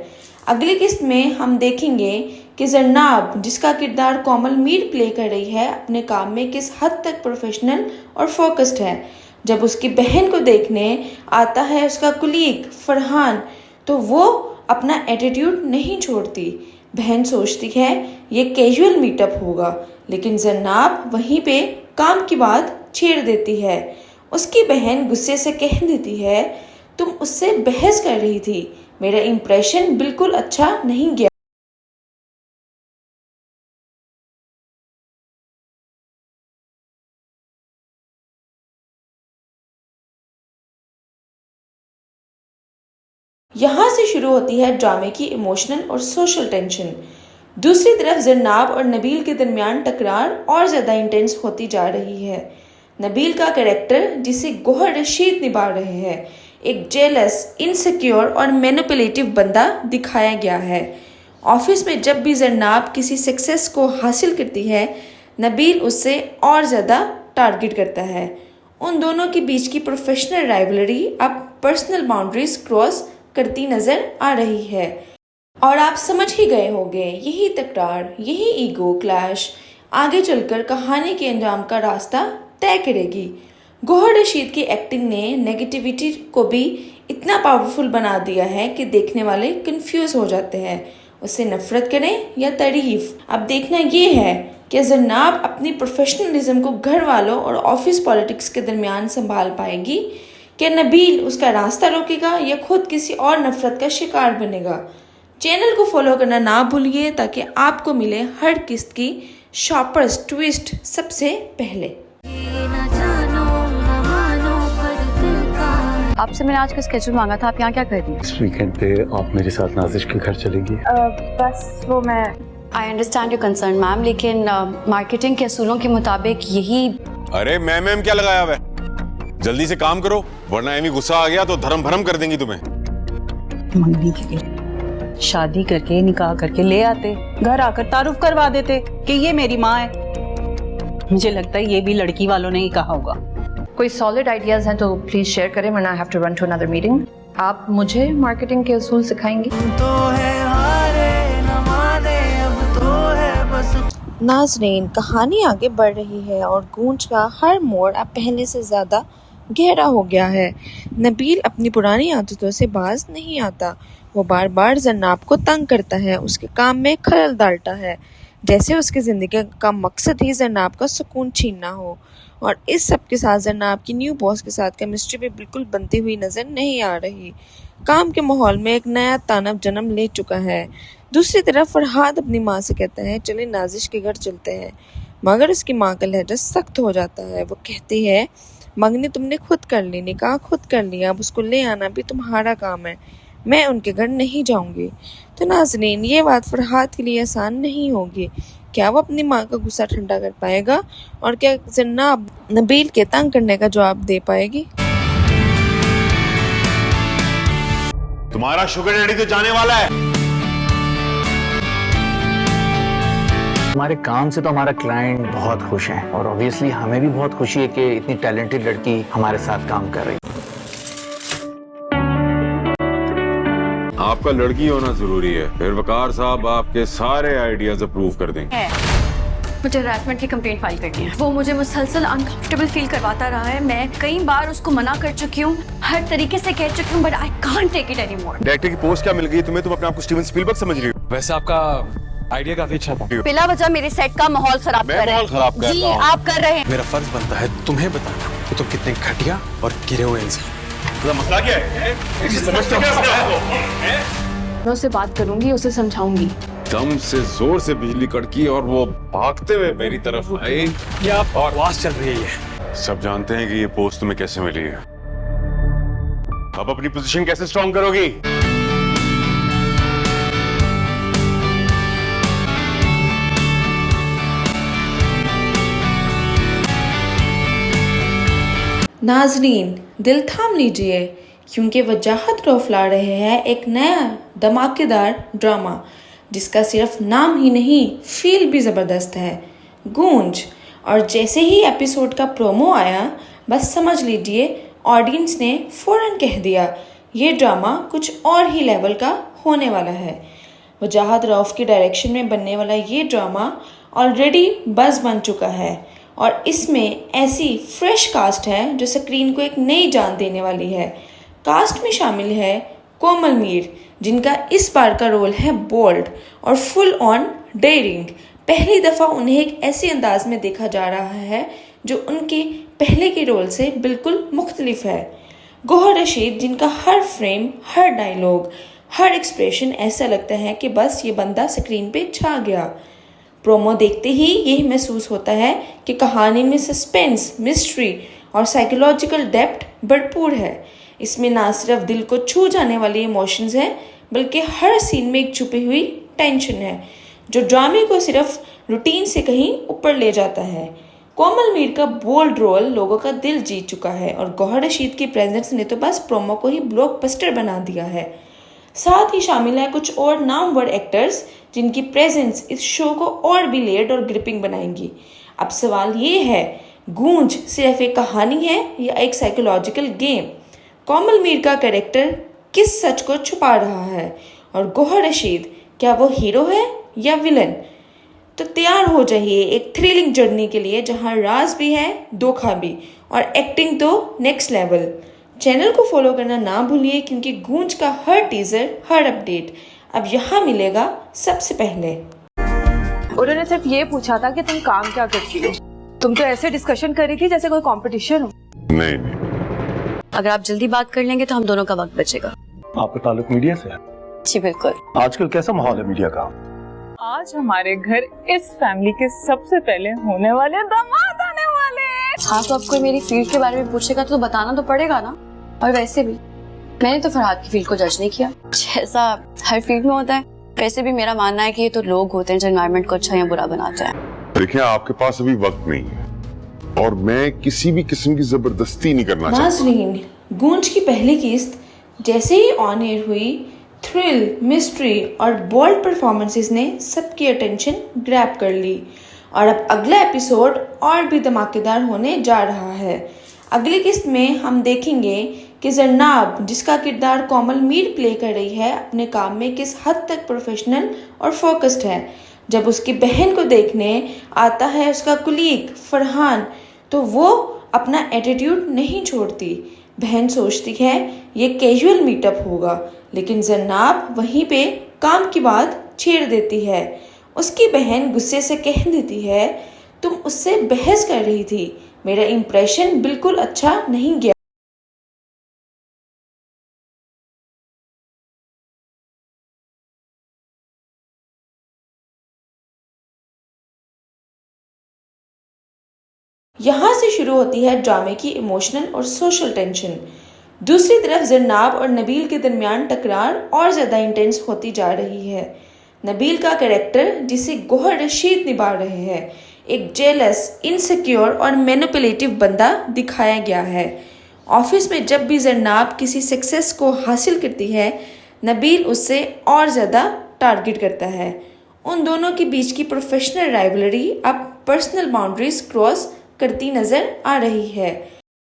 I: अगली किस्त में हम देखेंगे कि जरनाब, जिसका किरदार कोमल मीर प्ले कर रही है, अपने काम में किस हद तक प्रोफेशनल और फोकस्ड है। जब उसकी बहन को देखने आता है उसका कुलीग फरहान, तो वो अपना एटीट्यूड नहीं छोड़ती। बहन सोचती है ये कैजुअल मीटअप होगा, लेकिन जरनाब वहीं पे काम की बात छेड़ देती है। उसकी बहन गुस्से से कह देती है, तुम उससे बहस कर रही थी, मेरा इंप्रेशन बिल्कुल अच्छा नहीं गया। यहाँ से शुरू होती है ड्रामे की इमोशनल और सोशल टेंशन। दूसरी तरफ जरनाब और नबील के दरमियान टकरार और ज़्यादा इंटेंस होती जा रही है। नबील का कैरेक्टर, जिसे गौहर रशीद निभा रहे हैं, एक जेलस, इनसिक्योर और मैनिपुलेटिव बंदा दिखाया गया है। ऑफिस में जब भी जरनाब किसी सक्सेस को हासिल करती है, नबील उससे और ज़्यादा टारगेट करता है। उन दोनों के बीच की प्रोफेशनल राइवलरी अब पर्सनल बाउंड्रीज क्रॉस करती नजर आ रही है और आप समझ ही गए होंगे, यही तकरार, यही ईगो क्लैश आगे चलकर कहानी के अंजाम का रास्ता तय करेगी। गौहर रशीद की एक्टिंग ने नेगेटिविटी को भी इतना पावरफुल बना दिया है कि देखने वाले कंफ्यूज हो जाते हैं, उससे नफरत करें या तारीफ। अब देखना ये है कि जरनाब अपनी प्रोफेशनलिज्म को घर वालों और ऑफिस पॉलिटिक्स के दरमियान संभाल पाएगी। क्या नबील उसका रास्ता रोकेगा या खुद किसी और नफरत का शिकार बनेगा? चैनल को फॉलो करना ना भूलिए ताकि आपको मिले हर किस्त की शॉपर्स ट्विस्ट सबसे पहले।
A: आपसे मैंने आज का स्केड्यूल मांगा था, आप यहाँ क्या कर रही हैं?
K: इस वीकेंड पे आप मेरे साथ नाजिश के घर चलेंगी?
E: बस वो मैं
A: I understand your concern ma'am, लेकिन मार्केटिंग के असूलों के मुताबिक यही।
L: अरे मैम क्या लगाया हुआ है? जल्दी से काम करो, वरना एमी गुस्सा आ गया तो धर्म भरम कर देंगी तुम्हें।
J: मंगनी के लिए शादी करके निकाह करके ले आते, घर आकर तारुफ करवा देते कि ये मेरी माँ है। मुझे लगता है ये भी लड़की वालों ने ही कहा होगा।
B: कोई सॉलिड आइडियाज हैं तो प्लीज शेयर करें, वरना I have to run to another meeting. आप मुझे मार्केटिंग के असूल सिखाएंगी?
I: नाज़रीन, कहानी आगे बढ़ रही है और गूंज का हर मोड़ अब पहले से ज़्यादा गहरा हो गया है। नबील अपनी पुरानी आदतों से बाज नहीं आता। वो बार बार जन्नाब को तंग करता है, उसके काम में खलल डालता है, जैसे उसकी ज़िंदगी का मकसद ही जन्नाब का सुकून छीनना हो। और इस सब के साथ जन्नाब की न्यू बॉस के साथ केमिस्ट्री भी बिल्कुल बनती हुई नज़र नहीं आ रही। काम के माहौल में एक नया तानव जन्म ले चुका है। दूसरी तरफ फरहाद अपनी माँ से कहता है चले नाजिश के घर चलते हैं, मगर उसकी माँ का लहजा सख्त हो जाता है। वो कहती है मंगनी तुमने खुद कर ली, निकाह खुद कर लिया, अब उसको ले आना भी तुम्हारा काम है, मैं उनके घर नहीं जाऊंगी। तो नाज़रीन, ये बात फरहाद के लिए आसान नहीं होगी। क्या वो अपनी माँ का गुस्सा ठंडा कर पाएगा और क्या जन्नाब नबील के तंग करने का जवाब दे पाएगी?
L: तुम्हारा शुगर डैडी तो जाने वाला है।
K: हमारे काम से तो हमारा क्लाइंट बहुत खुश है और ऑब्वियसली हमें भी बहुत खुशी है कि इतनी टैलेंटेड लड़की हमारे साथ काम कर रही है।
L: आपका लड़की होना जरूरी है, फिर वकार साहब आपके सारे आइडियाज अप्रूव कर देंगे।
A: मुझे हरासमेंट की कंप्लेंट फाइल करनी है। वो मुझे मुसलसल अनकंफर्टेबल फील करवाता रहा है। मैं कई बार उसको मना कर चुकी हूँ, हर तरीके से कह चुकी हूँ, but I can't take it anymore.
L: Director की पोस्ट क्या मिल गई तुम्हें? तुम अपने आप को स्टीवन स्पीलबर्ग समझ रही हो?
C: वैसे आपका आइडिया काफी अच्छा था।
A: बिला वजह मेरे सेट का माहौल खराब कर रहे हैं। जी आप कर रहे हैं।
C: मेरा फर्ज बनता है तुम्हें बताना कि तुम कितने घटिया और गिरे हुए इंसान।
L: मसला क्या है? समझते क्या?
H: मैं उससे बात करूंगी, उसे समझाऊंगी।
L: दम से जोर से बिजली कड़की और वो भागते हुए मेरी तरफ आए।
C: क्या बकवास चल रही है?
L: सब जानते हैं कि ये पोस्ट तुम्हें कैसे मिली है। अब अपनी पोजीशन कैसे स्ट्रॉन्ग करोगी?
I: नाजरीन, दिल थाम लीजिए क्योंकि वजाहत रऊफ ला रहे हैं एक नया धमाकेदार ड्रामा जिसका सिर्फ नाम ही नहीं फील भी ज़बरदस्त है, गूंज। और जैसे ही एपिसोड का प्रोमो आया बस समझ लीजिए ऑडियंस ने फ़ौरन कह दिया ये ड्रामा कुछ और ही लेवल का होने वाला है। वजाहत रऊफ की डायरेक्शन में बनने वाला ये ड्रामा ऑलरेडी बज़ बन चुका है और इसमें ऐसी फ्रेश कास्ट है जो स्क्रीन को एक नई जान देने वाली है। कास्ट में शामिल है कोमल मीर, जिनका इस बार का रोल है बोल्ड और फुल ऑन डेयरिंग। पहली दफ़ा उन्हें एक ऐसे अंदाज में देखा जा रहा है जो उनके पहले के रोल से बिल्कुल मुख्तलिफ है। गोहर रशीद, जिनका हर फ्रेम, हर डायलॉग, हर एक्सप्रेशन ऐसा लगता है कि बस ये बंदा स्क्रीन पे छा गया। प्रोमो देखते ही यही महसूस होता है कि कहानी में सस्पेंस, मिस्ट्री और साइकोलॉजिकल डेप्थ भरपूर है। इसमें ना सिर्फ दिल को छू जाने वाली इमोशंस हैं बल्कि हर सीन में एक छुपी हुई टेंशन है जो ड्रामे को सिर्फ रूटीन से कहीं ऊपर ले जाता है। कोमल मीर का बोल्ड रोल लोगों का दिल जीत चुका है और गौहर रशीद की प्रेजेंस ने तो बस प्रोमो को ही ब्लॉकबस्टर बना दिया है। साथ ही शामिल है कुछ और नामवर एक्टर्स जिनकी प्रेजेंस इस शो को और भी लेयर्ड और ग्रिपिंग बनाएंगी। अब सवाल ये है, गूंज सिर्फ एक कहानी है या एक साइकोलॉजिकल गेम? कोमल मीर का कैरेक्टर किस सच को छुपा रहा है और गौहर रशीद क्या वो हीरो है या विलन? तो तैयार हो जाइए एक थ्रिलिंग जर्नी के लिए जहां राज भी है, धोखा भी और एक्टिंग तो नेक्स्ट लेवल। चैनल को फॉलो करना ना भूलिए क्योंकि गूंज का हर टीजर, हर अपडेट अब यहाँ मिलेगा सबसे पहले।
E: उन्होंने सिर्फ ये पूछा था कि तुम काम क्या करती हो। तुम तो ऐसे डिस्कशन कर रही थी जैसे कोई कंपटीशन हो।
D: नहीं,
A: अगर आप जल्दी बात कर लेंगे तो हम दोनों का वक्त बचेगा।
N: आपका ताल्लुक मीडिया से है?
A: जी बिल्कुल।
N: आजकल कैसा माहौल है मीडिया का?
H: आज हमारे घर इस फैमिली के सबसे पहले होने वाले दामाद आने वाले हैं।
A: हाँ तो आपको मेरी फील्ड के बारे में पूछेगा तो बताना तो पड़ेगा ना। और वैसे भी मैंने तो फरहाद की फील्ड को जज नहीं किया, जैसा हर फील्ड में होता है। वैसे भी मेरा मानना है कि ये तो लोग होते हैं जो एनवायरनमेंट को अच्छा या बुरा बनाते हैं।
D: देखिए, आपके पास अभी वक्त नहीं है और मैं किसी भी किस्म की जबरदस्ती नहीं करना चाहता।
I: नाज़रीन, गूंज की पहली किस्त जैसे ही ऑन एयर हुई, थ्रिल, मिस्ट्री और बोल्ड परफॉर्मेंसेस ने सबकी अटेंशन ग्रैब कर ली और अब अगला एपिसोड और भी धमाकेदार होने जा रहा है। अगली किस्त में हम देखेंगे कि जन्नाब, जिसका किरदार कोमल मीर प्ले कर रही है, अपने काम में किस हद तक प्रोफेशनल और फोकस्ड है। जब उसकी बहन को देखने आता है उसका कुलीग फरहान, तो वो अपना एटीट्यूड नहीं छोड़ती। बहन सोचती है ये कैजुअल मीटअप होगा, लेकिन जन्नाब वहीं पे काम की बात छेड़ देती है। उसकी बहन गुस्से से कह देती है, तुम उससे बहस कर रही थी, मेरा इंप्रेशन बिल्कुल अच्छा नहीं गया। यहाँ से शुरू होती है ड्रामे की इमोशनल और सोशल टेंशन। दूसरी तरफ जन्नाब और नबील के दरमियान टकरार और ज़्यादा इंटेंस होती जा रही है। नबील का कैरेक्टर, जिसे गौहर रशीद निभा रहे हैं, एक जेलस, इनसिक्योर और मैनिपुलेटिव बंदा दिखाया गया है। ऑफिस में जब भी जन्नाब किसी सक्सेस को हासिल करती है, नबील उससे और ज़्यादा टारगेट करता है। उन दोनों के बीच की प्रोफेशनल राइवलरी अब पर्सनल बाउंड्रीज क्रॉस करती नजर आ रही है।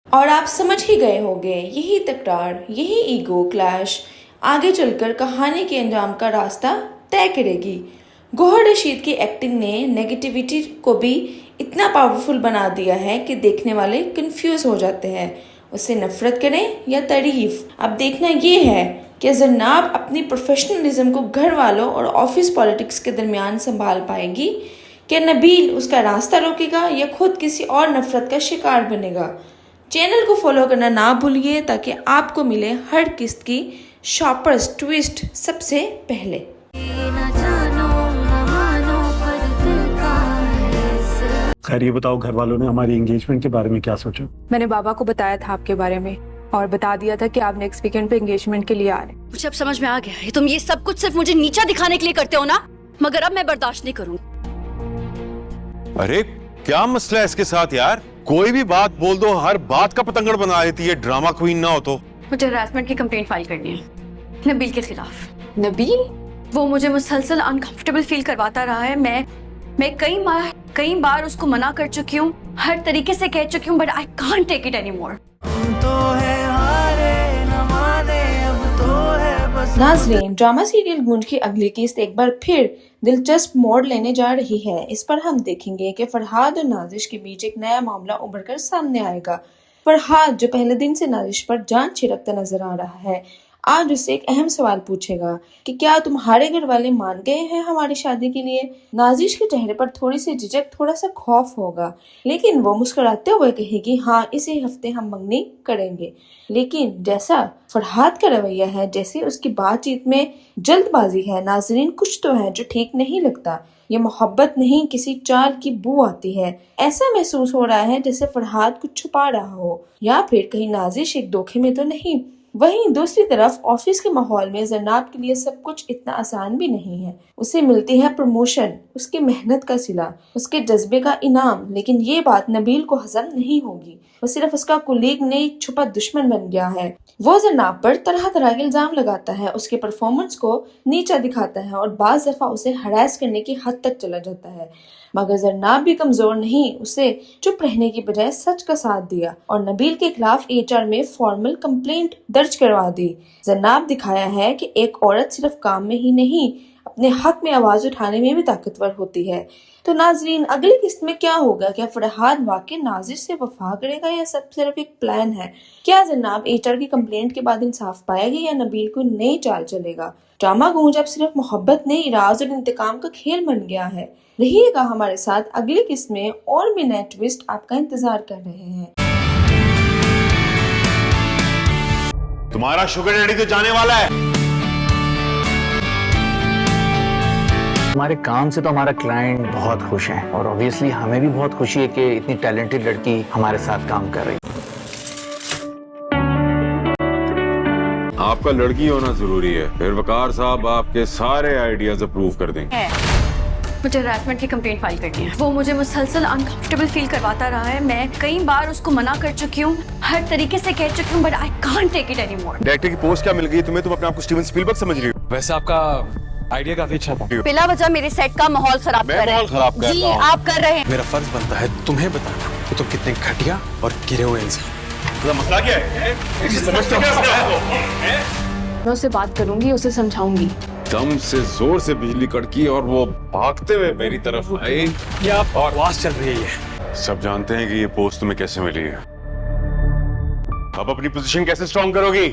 I: और आप समझ ही गए होंगे, यही तकरार, यही ईगो क्लैश आगे चलकर कहानी के अंजाम का रास्ता तय करेगी। गौहर रशीद की एक्टिंग ने नेगेटिविटी को भी इतना पावरफुल बना दिया है कि देखने वाले कंफ्यूज हो जाते हैं, उससे नफरत करें या तारीफ। अब देखना ये है कि जन्नाब अपनी प्रोफेशनलिज्म को घर वालों और ऑफिस पॉलिटिक्स के दरमियान संभाल पाएगी, कि नबील उसका रास्ता रोकेगा या खुद किसी और नफरत का शिकार बनेगा। चैनल को फॉलो करना ना भूलिए ताकि आपको मिले हर किस्त की शॉपर्स ट्विस्ट सबसे पहले।
N: खैर ये बताओ, घर वालों ने हमारी एंगेजमेंट के बारे में क्या सोचा?
E: मैंने बाबा को बताया था आपके बारे में और बता दिया था कि आप नेक्स्ट वीकेंड पे एंगेजमेंट के लिए आ रहे हैं।
A: मुझे अब समझ में आ गया है, तुम ये सब कुछ सिर्फ मुझे नीचा दिखाने के लिए करते हो ना, मगर अब मैं बर्दाश्त नहीं करूंगी।
L: अरे क्या मसला है इसके साथ यार? कोई भी बात बोल दो, हर बात का पतंगड़ बना देती है। ड्रामा क्वीन ना हो तो।
A: मुझे हरासमेंट की कंप्लेंट फाइल करनी है नबील के खिलाफ। नबील? वो मुझे मुसलसल अनकंफर्टेबल फील करवाता रहा है। मैं कई बार उसको मना कर चुकी हूँ, हर तरीके से कह चुकी हूँ, but I can't take it anymore.
I: नाज़रीन, ड्रामा सीरियल गूंज की अगली किस्त एक बार फिर दिलचस्प मोड़ लेने जा रही है। इस पर हम देखेंगे कि फरहाद और नाजिश के बीच एक नया मामला उभर कर सामने आएगा। फरहाद, जो पहले दिन से नाजिश पर जान छिड़कता नजर आ रहा है, आज उससे एक अहम सवाल पूछेगा कि क्या तुम्हारे घर वाले मान गए हैं हमारी शादी के लिए। नाजिश के चेहरे पर थोड़ी सी झिझक, थोड़ा सा खौफ होगा, लेकिन वो मुस्कुराते हुए कहेगी, हाँ इसी हफ्ते हम मंगनी करेंगे। लेकिन जैसा फरहाद का रवैया है, जैसे उसकी बातचीत में जल्दबाजी है, नाजरीन कुछ तो है जो ठीक नहीं लगता। ये मोहब्बत नहीं, किसी चाल की बू आती है। ऐसा महसूस हो रहा है जैसे फरहाद कुछ छुपा रहा हो, या फिर कहीं नाजिश एक धोखे में तो नहीं। वहीं दूसरी तरफ ऑफिस के माहौल में जन्नाब के लिए सब कुछ इतना आसान भी नहीं है। उसे मिलती है प्रमोशन, उसकी मेहनत का सिला, उसके जज्बे का इनाम, लेकिन ये बात नबील को हजम नहीं होगी। वो सिर्फ उसका कुलीग नहीं, एक छुपा दुश्मन बन गया है। वो जन्नाब पर तरह तरह के इल्जाम लगाता है, उसके परफॉर्मेंस को नीचा दिखाता है और बाज दफा उसे हरास करने की हद तक चला जाता है। मगर जन्नाब भी कमजोर नहीं, उसे चुप रहने की बजाय सच का साथ दिया और नबील के खिलाफ HR में फॉर्मल कंप्लेंट दर्ज करवा दी। जन्नाब दिखाया है कि एक औरत सिर्फ काम में ही नहीं, अपने हक में आवाज उठाने में भी ताकतवर होती है। तो नाजरीन, अगली किस्त में क्या होगा? क्या फरहाद वाकई नाजिर से वफा करेगा या सब सिर्फ एक प्लान है? क्या जन्नाब HR की कंप्लेंट के बाद इंसाफ पाएगी या नबील को नई चाल चलेगा? ड्रामा गूंज अब सिर्फ मोहब्बत नहीं, राज और इंतकाम का खेल बन गया है। रहिएगा हमारे साथ, अगली किस्त में और भी नए ट्विस्ट आपका इंतजार कर रहे हैं।
L: तुम्हारा शुगर डैडी तो जाने वाला है।
K: हमारे काम से तो हमारा क्लाइंट बहुत खुश है और ऑब्वियसली हमें भी बहुत खुशी है कि इतनी टैलेंटेड लड़की हमारे साथ काम कर रही है।
L: आपका लड़की होना जरूरी है, फिर वकार साहब आपके सारे आइडियाज अप्रूव कर देंगे।
A: मुझे हरासमेंट की कंप्लेंट फाइल करनी है। वो मुझे मुसलसल अनकंफर्टेबल फील करवाता रहा है। मैं कई बार उसको मना कर चुकी हूँ, हर तरीके से कह चुकी हूँ, but I can't take it anymore.
L: Director की पोस्ट क्या मिल गई तुम्हें? तुम अपने आप को स्टीवन स्पीलबर्ग समझ रही हो?
C: वैसे आपका आइडिया काफी अच्छा था।
A: बिला वजह मेरे सेट का माहौल खराब कर रहे हैं। जी आप कर रहे हैं।
C: मेरा फर्ज बनता है तुम्हें बताना कि तुम कितने घटिया और गिरे हुए इंसान।
L: मसला क्या है? समझते क्या?
E: मैं उससे बात करूंगी, उसे समझाऊंगी।
L: दम से जोर से बिजली कड़की और वो भागते हुए मेरी तरफ आए।
C: क्या बकवास चल रही है ये?
L: सब जानते हैं कि ये पोस्ट तुम्हें कैसे मिली है। अब अपनी पोजीशन कैसे स्ट्रॉन्ग करोगी?